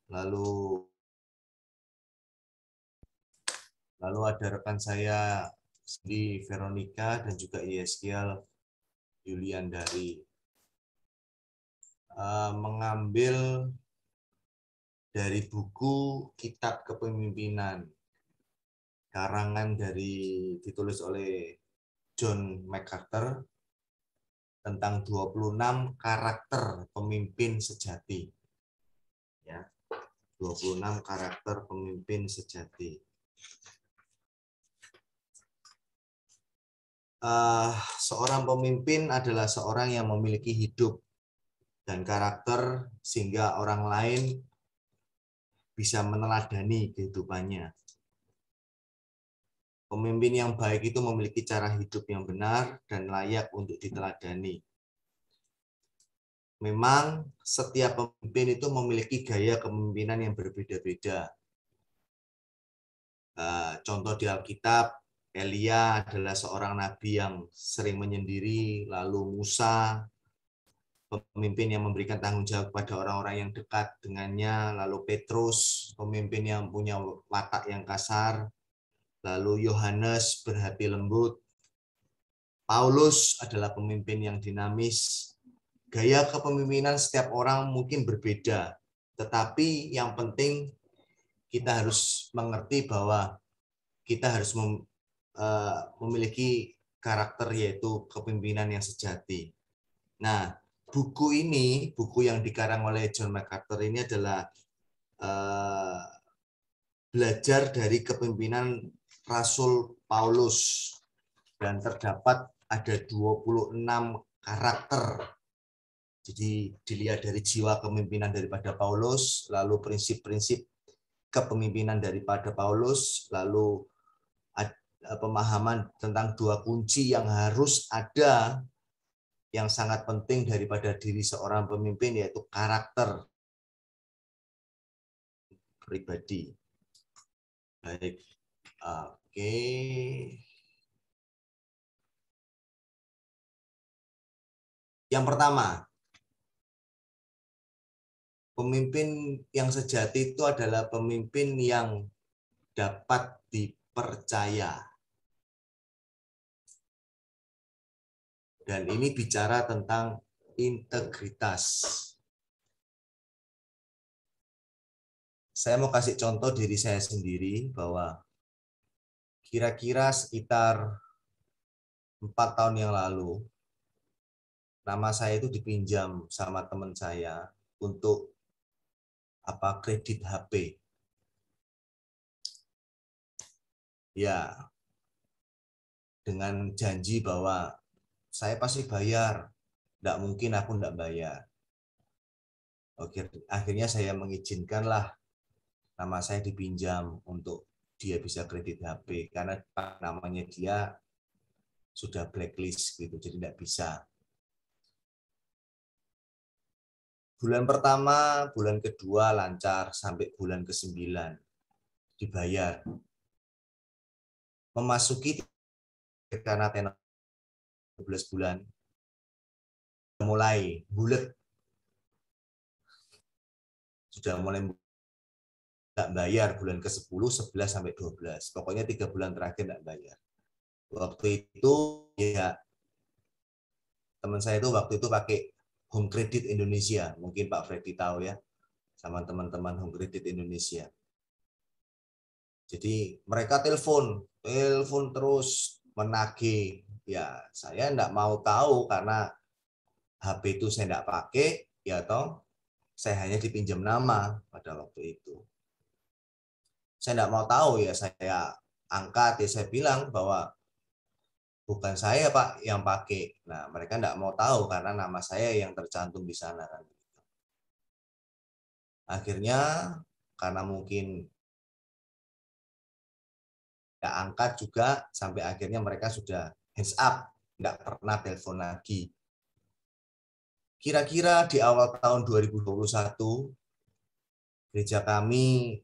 lalu ada rekan saya di Veronica dan juga Yeskiel Julian dari mengambil dari buku Kitab Kepemimpinan karangan ditulis oleh John MacArthur tentang 26 karakter pemimpin sejati. Ya, 26 karakter pemimpin sejati. Seorang pemimpin adalah seorang yang memiliki hidup dan karakter sehingga orang lain bisa meneladani kehidupannya. Pemimpin yang baik itu memiliki cara hidup yang benar dan layak untuk diteladani. Memang setiap pemimpin itu memiliki gaya kepemimpinan yang berbeda-beda. Contoh di Alkitab, Elia adalah seorang nabi yang sering menyendiri, lalu Musa, pemimpin yang memberikan tanggung jawab kepada orang-orang yang dekat dengannya, lalu Petrus, pemimpin yang punya watak yang kasar, lalu Yohanes berhati lembut, Paulus adalah pemimpin yang dinamis. Gaya kepemimpinan setiap orang mungkin berbeda, tetapi yang penting kita harus mengerti bahwa kita harus memiliki karakter yaitu kepemimpinan yang sejati. Nah, buku yang dikarang oleh John MacArthur ini adalah belajar dari kepemimpinan Rasul Paulus dan terdapat ada 26 karakter. Jadi dilihat dari jiwa kepemimpinan daripada Paulus, lalu prinsip-prinsip kepemimpinan daripada Paulus, lalu pemahaman tentang dua kunci yang harus ada yang sangat penting daripada diri seorang pemimpin, yaitu karakter pribadi. Baik, oke. Yang pertama, pemimpin yang sejati itu adalah pemimpin yang dapat dipercaya. Dan ini bicara tentang integritas. Saya mau kasih contoh diri saya sendiri bahwa kira-kira sekitar 4 tahun yang lalu, nama saya itu dipinjam sama teman saya untuk kredit HP. Ya, dengan janji bahwa saya pasti bayar, tidak mungkin aku tidak bayar. Oke, akhirnya saya mengizinkanlah nama saya dipinjam untuk dia bisa kredit HP karena namanya dia sudah blacklist gitu, jadi tidak bisa. Bulan pertama, bulan kedua lancar sampai bulan ke-9 dibayar. Memasuki karena tenor 12 bulan mulai bulat. Sudah mulai tidak bayar bulan ke-10, 11 sampai 12. Pokoknya 3 bulan terakhir tidak bayar. Waktu itu ya teman saya itu waktu itu pakai Home Credit Indonesia, mungkin Pak Freddy tahu ya, sama teman-teman Home Credit Indonesia. Jadi mereka telepon terus menagih. Ya saya tidak mau tahu karena HP itu saya tidak pakai, ya toh saya hanya dipinjam nama pada waktu itu. Saya tidak mau tahu ya, saya angkat ya, saya bilang bahwa bukan saya Pak yang pakai. Nah mereka tidak mau tahu karena nama saya yang tercantum di sana kan. Akhirnya karena mungkin tidak angkat juga sampai akhirnya mereka sudah hands up, tidak pernah telepon lagi. Kira-kira di awal tahun 2021 gereja kami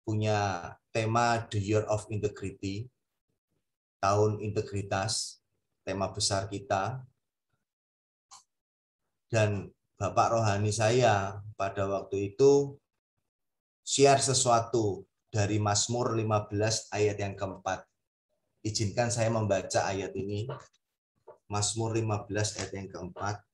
punya tema The Year of Integrity, tahun integritas, tema besar kita. Dan Bapak rohani saya pada waktu itu share sesuatu dari Mazmur 15 ayat yang keempat. Izinkan saya membaca ayat ini. Mazmur 15 ayat yang keempat.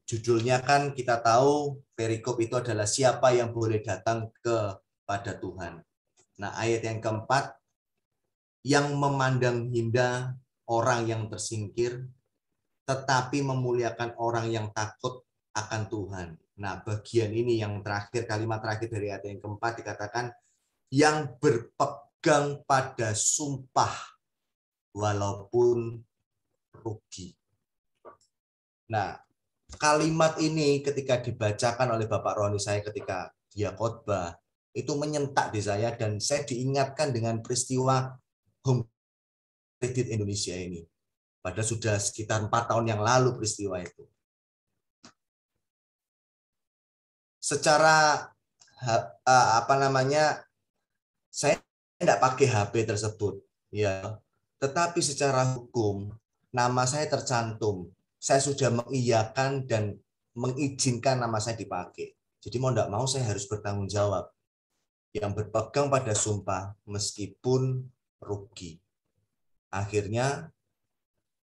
Judulnya kan kita tahu perikop itu adalah siapa yang boleh datang kepada Tuhan. Nah, ayat yang keempat, yang memandang hina orang yang tersingkir, tetapi memuliakan orang yang takut akan Tuhan. Nah, bagian ini yang terakhir, kalimat terakhir dari ayat yang keempat dikatakan, yang berpegang pada sumpah walaupun rugi. Nah, kalimat ini ketika dibacakan oleh Bapak Roni saya ketika dia khotbah, itu menyentak di saya dan saya diingatkan dengan peristiwa Home Credit Indonesia ini. Padahal sudah sekitar 4 tahun yang lalu peristiwa itu. Secara saya tidak pakai HP tersebut, ya. Tetapi secara hukum nama saya tercantum. Saya sudah mengiyakan dan mengizinkan nama saya dipakai. Jadi mau tidak mau saya harus bertanggung jawab. Yang berpegang pada sumpah meskipun rugi. Akhirnya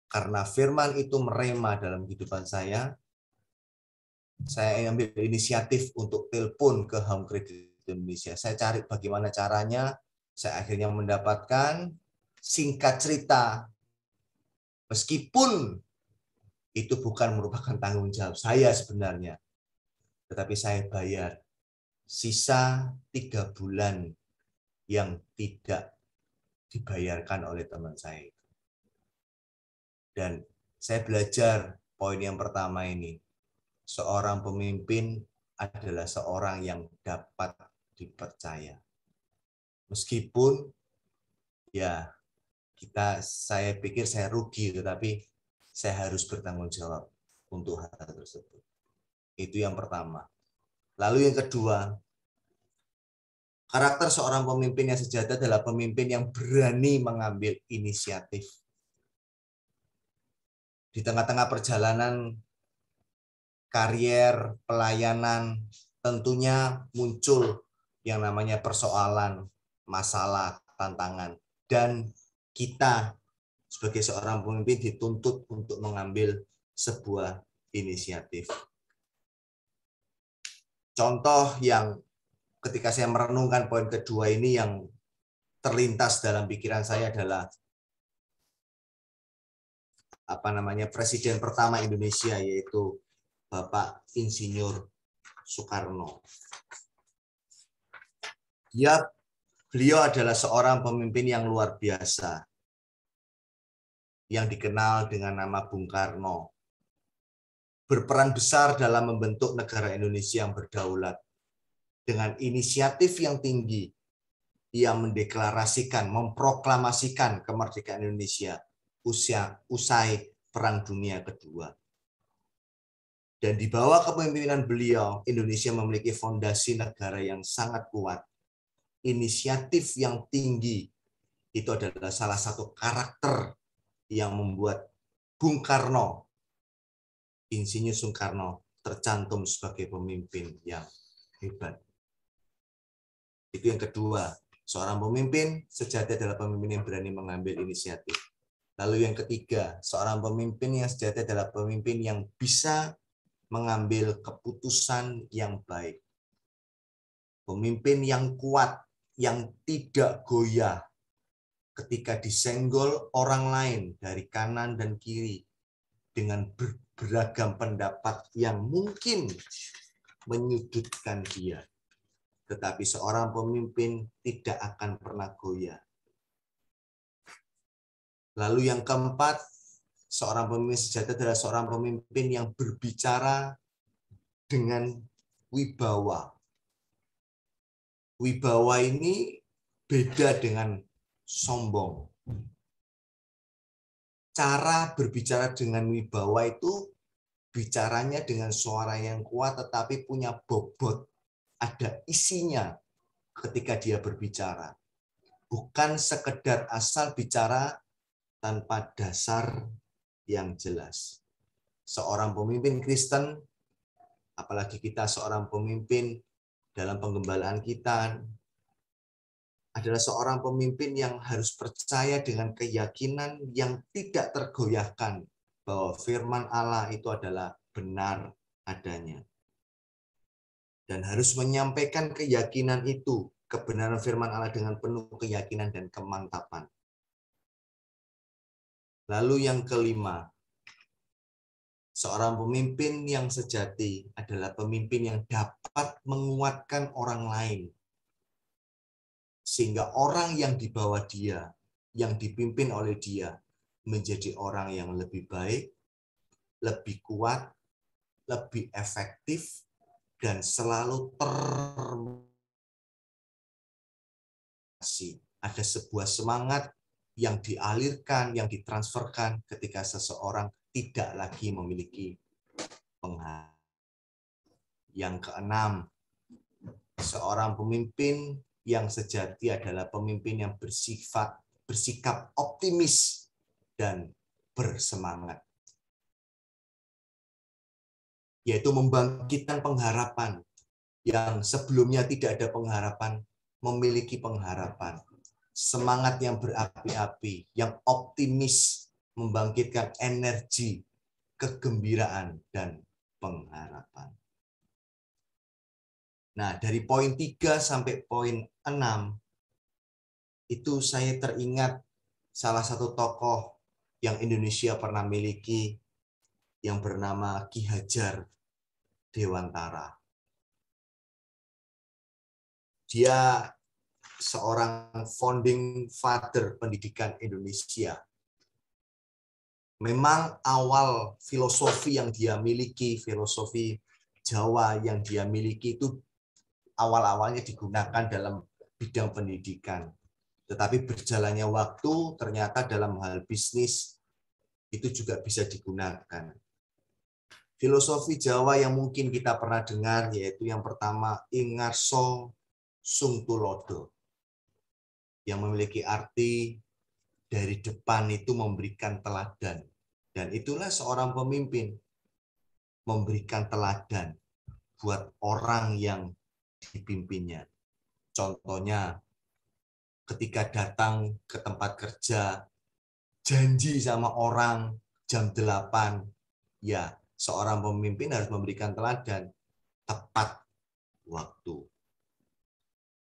karena firman itu merema dalam kehidupan saya ambil inisiatif untuk telepon ke Home Credit Indonesia. Saya cari bagaimana caranya. Saya akhirnya mendapatkan, singkat cerita, meskipun itu bukan merupakan tanggung jawab saya sebenarnya, tetapi saya bayar sisa 3 bulan yang tidak dibayarkan oleh teman saya. Dan saya belajar poin yang pertama ini. Seorang pemimpin adalah seorang yang dapat dipercaya. Meskipun ya saya pikir saya rugi, tetapi saya harus bertanggung jawab untuk hal tersebut. Itu yang pertama. Lalu yang kedua, karakter seorang pemimpin yang sejati adalah pemimpin yang berani mengambil inisiatif. Di tengah-tengah perjalanan karier, pelayanan, tentunya muncul yang namanya persoalan, masalah, tantangan. Dan kita sebagai seorang pemimpin dituntut untuk mengambil sebuah inisiatif. Contoh yang ketika saya merenungkan poin kedua ini yang terlintas dalam pikiran saya adalah Presiden pertama Indonesia, yaitu Bapak Insinyur Soekarno. Beliau adalah seorang pemimpin yang luar biasa, yang dikenal dengan nama Bung Karno. Berperan besar dalam membentuk negara Indonesia yang berdaulat. Dengan inisiatif yang tinggi, ia mendeklarasikan, memproklamasikan kemerdekaan Indonesia usai Perang Dunia Kedua. Dan di bawah kepemimpinan beliau, Indonesia memiliki fondasi negara yang sangat kuat. Inisiatif yang tinggi itu adalah salah satu karakter yang membuat Bung Karno, Insinyur Soekarno, tercantum sebagai pemimpin yang hebat. Itu yang kedua, seorang pemimpin sejati adalah pemimpin yang berani mengambil inisiatif. Lalu yang ketiga, seorang pemimpin yang sejati adalah pemimpin yang bisa mengambil keputusan yang baik. Pemimpin yang kuat, yang tidak goyah ketika disenggol orang lain dari kanan dan kiri dengan beragam pendapat yang mungkin menyudutkan dia. Tetapi seorang pemimpin tidak akan pernah goyah. Lalu yang keempat, seorang pemimpin sejati adalah seorang pemimpin yang berbicara dengan wibawa. Wibawa ini beda dengan sombong. Cara berbicara dengan wibawa itu bicaranya dengan suara yang kuat tetapi punya bobot, ada isinya ketika dia berbicara. Bukan sekedar asal bicara tanpa dasar yang jelas. Seorang pemimpin Kristen, apalagi kita seorang pemimpin dalam penggembalaan kita, adalah seorang pemimpin yang harus percaya dengan keyakinan yang tidak tergoyahkan bahwa firman Allah itu adalah benar adanya. Dan harus menyampaikan keyakinan itu, kebenaran firman Allah dengan penuh keyakinan dan kemantapan. Lalu yang kelima, seorang pemimpin yang sejati adalah pemimpin yang dapat menguatkan orang lain. Sehingga orang yang di bawah dia, yang dipimpin oleh dia, menjadi orang yang lebih baik, lebih kuat, lebih efektif, dan selalu termotivasi. Ada sebuah semangat yang dialirkan, yang ditransferkan ketika seseorang tidak lagi memiliki pengharapan. Yang keenam, seorang pemimpin yang sejati adalah pemimpin yang bersikap optimis dan bersemangat. Yaitu membangkitkan pengharapan yang sebelumnya tidak ada pengharapan, memiliki pengharapan. Semangat yang berapi-api, yang optimis, membangkitkan energi, kegembiraan, dan pengharapan. Nah, dari poin 3 sampai poin 6, itu saya teringat salah satu tokoh yang Indonesia pernah miliki yang bernama Ki Hajar Dewantara. Dia seorang founding father pendidikan Indonesia. Memang awal filosofi yang dia miliki, filosofi Jawa yang dia miliki itu awal-awalnya digunakan dalam bidang pendidikan. Tetapi berjalannya waktu, ternyata dalam hal bisnis, itu juga bisa digunakan. Filosofi Jawa yang mungkin kita pernah dengar, yaitu yang pertama, Ingarso Sungtulodo, yang memiliki arti dari depan itu memberikan teladan. Dan itulah seorang pemimpin, memberikan teladan buat orang yang dipimpinnya. Contohnya, ketika datang ke tempat kerja, janji sama orang jam 8, ya seorang pemimpin harus memberikan teladan tepat waktu.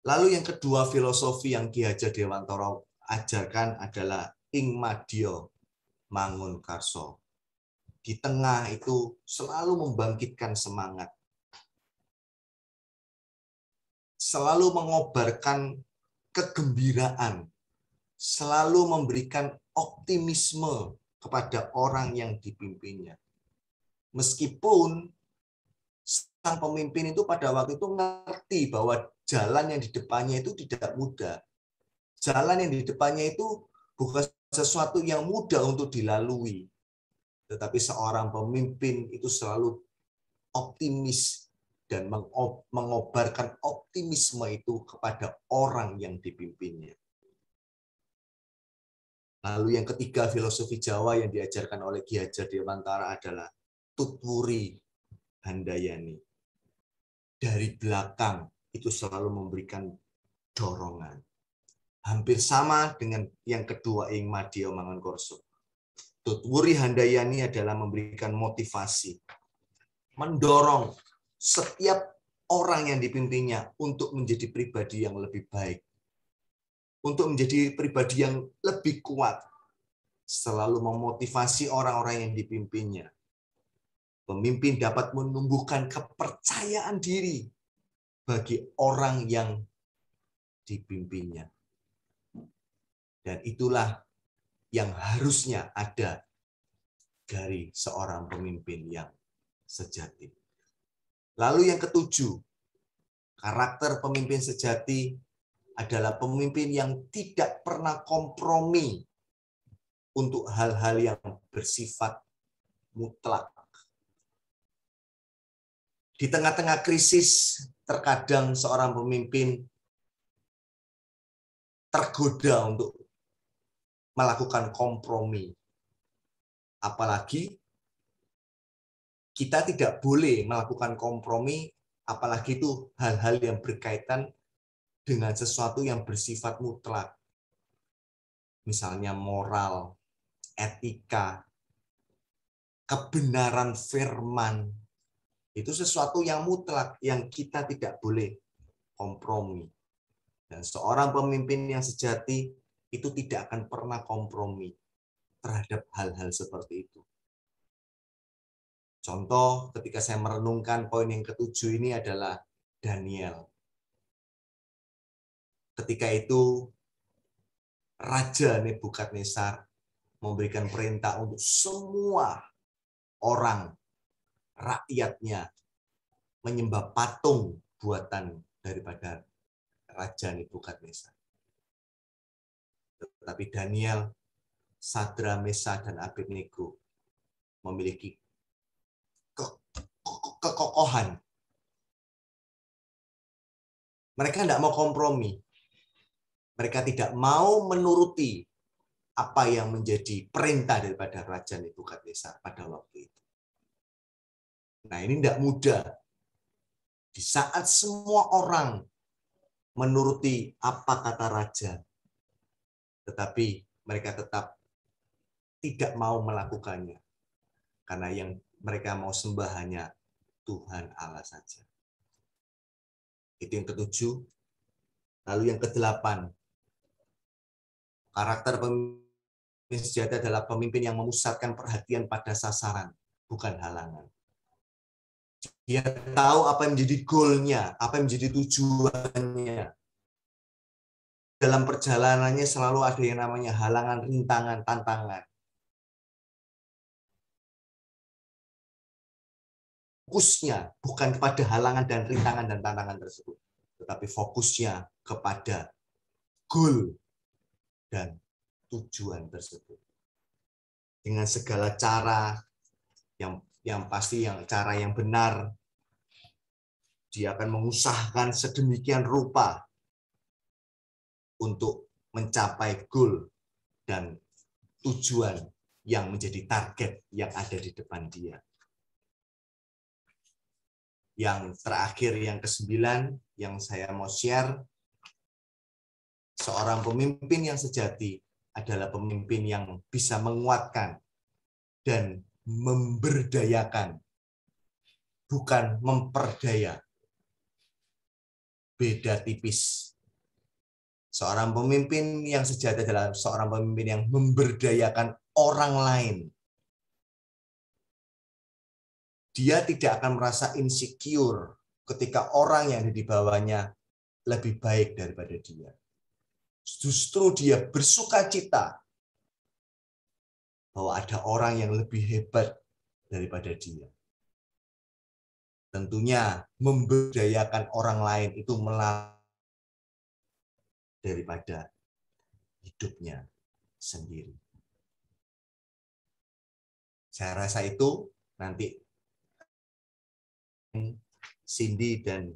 Lalu yang kedua filosofi yang Ki Hajar Dewantara ajarkan adalah Ing Madya Mangunkarso. Di tengah itu selalu membangkitkan semangat. Selalu mengobarkan kegembiraan. Selalu memberikan optimisme kepada orang yang dipimpinnya. Meskipun sang pemimpin itu pada waktu itu ngerti bahwa jalan yang di depannya itu tidak mudah. Jalan yang di depannya itu bukan sesuatu yang mudah untuk dilalui. Tetapi seorang pemimpin itu selalu optimis dan mengobarkan optimisme itu kepada orang yang dipimpinnya. Lalu yang ketiga filosofi Jawa yang diajarkan oleh Ki Hajar Dewantara adalah Tutwuri Handayani. Dari belakang itu selalu memberikan dorongan. Hampir sama dengan yang kedua Ing Madya Mangunkarso. Tutwuri Handayani adalah memberikan motivasi, mendorong setiap orang yang dipimpinnya untuk menjadi pribadi yang lebih baik, untuk menjadi pribadi yang lebih kuat, selalu memotivasi orang-orang yang dipimpinnya. Pemimpin dapat menumbuhkan kepercayaan diri bagi orang yang dipimpinnya. Dan itulah yang harusnya ada dari seorang pemimpin yang sejati. Lalu yang ketujuh, karakter pemimpin sejati adalah pemimpin yang tidak pernah kompromi untuk hal-hal yang bersifat mutlak. Di tengah-tengah krisis, terkadang seorang pemimpin tergoda untuk melakukan kompromi. Apalagi kita tidak boleh melakukan kompromi, apalagi itu hal-hal yang berkaitan dengan sesuatu yang bersifat mutlak. Misalnya moral, etika, kebenaran firman. Itu sesuatu yang mutlak, yang kita tidak boleh kompromi. Dan seorang pemimpin yang sejati itu tidak akan pernah kompromi terhadap hal-hal seperti itu. Contoh, ketika saya merenungkan poin yang ketujuh ini adalah Daniel. Ketika itu, Raja Nebukadnezar memberikan perintah untuk semua orang, rakyatnya, menyembah patung buatan daripada Raja Nebukadnezar. Tetapi Daniel, Sadra, Mesa, dan Abednego memiliki kekokohan. Mereka tidak mau kompromi. Mereka tidak mau menuruti apa yang menjadi perintah daripada Raja Nebukadnezar pada waktu itu. Nah, ini tidak mudah. Di saat semua orang menuruti apa kata raja, tetapi mereka tetap tidak mau melakukannya. Karena yang mereka mau sembah hanya Tuhan Allah saja. Itu yang ketujuh. Lalu yang kedelapan, karakter pemimpin sejati adalah pemimpin yang memusatkan perhatian pada sasaran, bukan halangan. Dia tahu apa yang menjadi goalnya, apa yang menjadi tujuannya. Dalam perjalanannya selalu ada yang namanya halangan, rintangan, tantangan. Fokusnya bukan kepada halangan dan rintangan dan tantangan tersebut, tetapi fokusnya kepada goal dan tujuan tersebut. Dengan segala cara yang pasti, yang cara yang benar, dia akan mengusahakan sedemikian rupa untuk mencapai goal dan tujuan yang menjadi target yang ada di depan dia. Yang terakhir, yang ke-9, yang saya mau share, seorang pemimpin yang sejati adalah pemimpin yang bisa menguatkan dan memberdayakan, bukan memperdaya. Beda tipis. Seorang pemimpin yang sejati adalah seorang pemimpin yang memberdayakan orang lain. Dia tidak akan merasa insecure ketika orang yang ada di bawahnya lebih baik daripada dia. Justru dia bersukacita bahwa ada orang yang lebih hebat daripada dia. Tentunya memberdayakan orang lain itu melalui daripada hidupnya sendiri. Saya rasa itu nanti Cindy dan